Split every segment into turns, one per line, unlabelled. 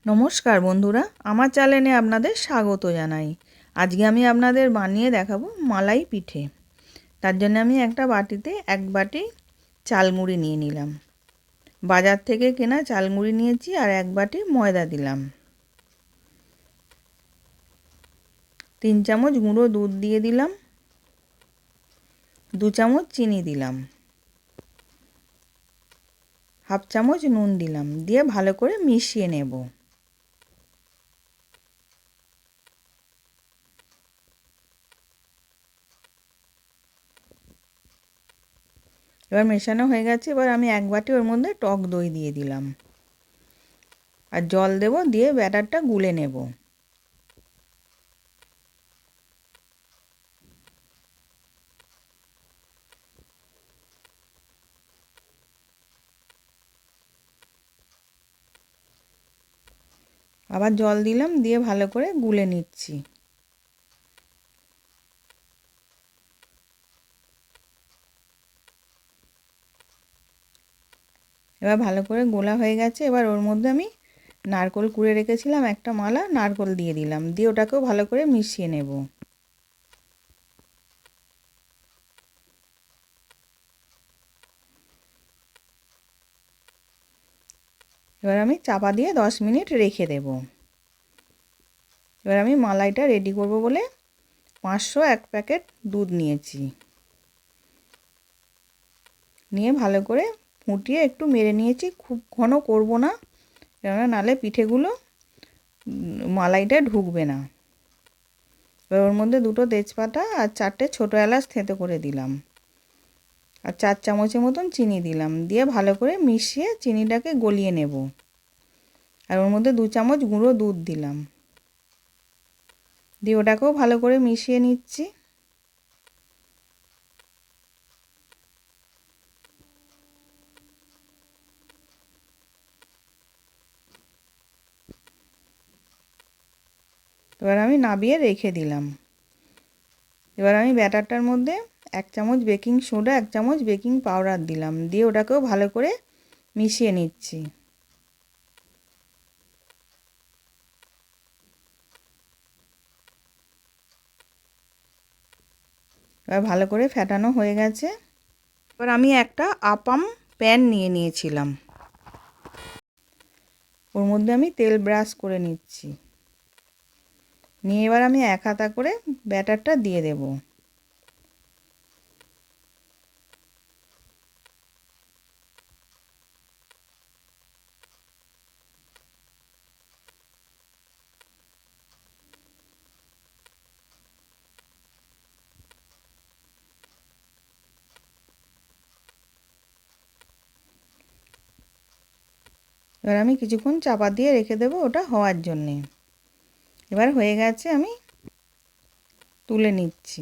নমস্কার বন্ধুরা, আমার চ্যানেলে আপনাদের স্বাগত জানাই। আজকে আমি আপনাদের বানিয়ে দেখাবো মালাই পিঠে। তার জন্য আমি একটা বাটিতে 1 বাটি চালমুড়ি নিয়ে নিলাম। বাজার থেকে কেনা চালমুড়ি নিয়েছি আর 1 বাটি ময়দা দিলাম। 3 চামচ গুঁড়ো দুধ দিয়ে দিলাম। 2 চামচ চিনি দিলাম। হাফ চামচ নুন দিলাম, দিয়ে ভালো করে মিশিয়ে নেব। এবার মেশানো হয়ে গেছে। এবার আমি 1 বাটি ওর মধ্যে টক দই দিয়ে দিলাম আর জল দেব, দিয়ে ব্যাটারটা গুলে নেব। আবার জল দিলাম, দিয়ে ভালো করে গুলে নিচ্ছি। এবার ভালো করে গোলা হয়ে গেছে। এবার ওর মধ্যে আমি নারকেল কুড়ে রেখেছিলাম, একটা মালা নারকেল দিয়ে দিলাম, দিয়ে ওটাকেও ভালো করে মিশিয়ে নেব। এবার আমি চাপা দিয়ে 10 মিনিট রেখে দেব। এবার আমি মালাইটা রেডি করব বলে 501 প্যাকেট দুধ নিয়েছি। নিয়ে ভালো করে ফুটিয়ে একটু মেরে নিয়েছি। খুব ঘন করব না, কেননা নালে পিঠেগুলো মালাইটা ঢুকবে না। এবার ওর মধ্যে 2টো তেজপাতা আর 4টে ছোটো এলাচ থেঁতো করে দিলাম আর 4 চামচের মতন চিনি দিলাম, দিয়ে ভালো করে মিশিয়ে চিনিটাকে গলিয়ে নেব। আর ওর মধ্যে 2 চামচ গুঁড়ো দুধ দিলাম, দিয়ে ওটাকেও ভালো করে মিশিয়ে নিচ্ছি। এবার আমি নাবিয়ে রেখে দিলাম। এবার আমি ব্যাটারটার মধ্যে 1 চামচ বেকিং সোডা, 1 চামচ বেকিং পাউডার দিলাম, দিয়ে ওটাকেও ভালো করে মিশিয়ে নিচ্ছি। এবার ভালো করে ফেটানো হয়ে গেছে। এবার আমি একটা আপাম প্যান নিয়ে নিয়েছিলাম, ওর মধ্যে আমি তেল ব্রাশ করে নিচ্ছি। নিয়ে এবার আমি 1 হাতা করে ব্যাটারটা দিয়ে দেব। এবার আমি কিছুক্ষণ চাপা দিয়ে রেখে দেব ওটা হওয়ার জন্যে। এবার হয়ে গেছে, আমি তুলে নিচ্ছি।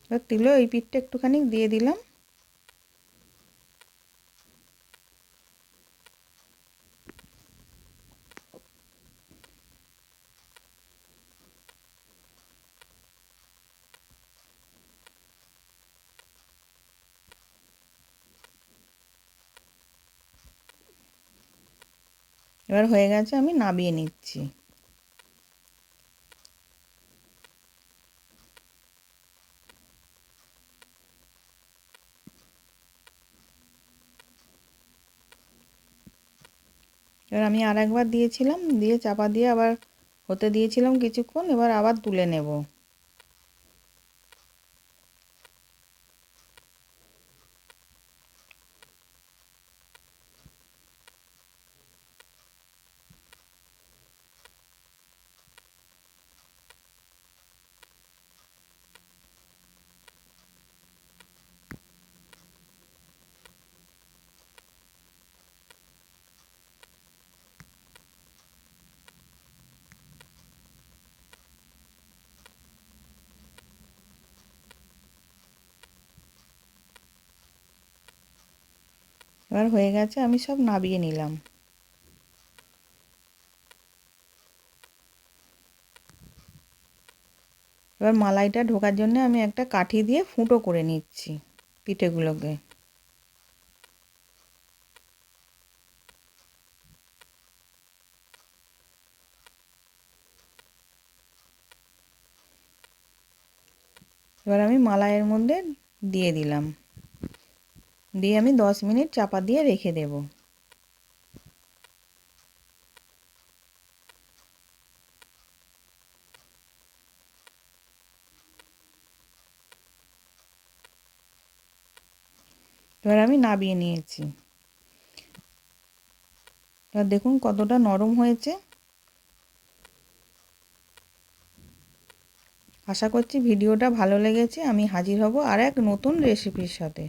এবার তুলে ওই পিঠটা একটুখানি দিয়ে দিলাম। এবার হয়ে গেছে, আমি নামিয়ে নিচ্ছি। এবার আমি আর একবার দিয়েছিলাম, দিয়ে চাপা দিয়ে আবার হতে দিয়েছিলাম কিছুক্ষণ। এবার আবার তুলে নেব। এবার হয়ে গেছে, আমি সব নামিয়ে নিলাম। এবার মালাইটা ঢোকার জন্য আমি একটা কাঠি দিয়ে ফুটো করে নিচ্ছি পিঠেগুলোকে। এবার আমি মালাইয়ের মধ্যে দিয়ে দিলাম, দিয়ে আমি 10 মিনিট চাপা দিয়ে রেখে দেব। এবার আমি নাবিয়ে নিয়েছি। এবার দেখুন কতটা নরম হয়েছে। আশা করছি ভিডিওটা ভালো লেগেছে। আমি হাজির হব আর এক নতুন রেসিপির সাথে।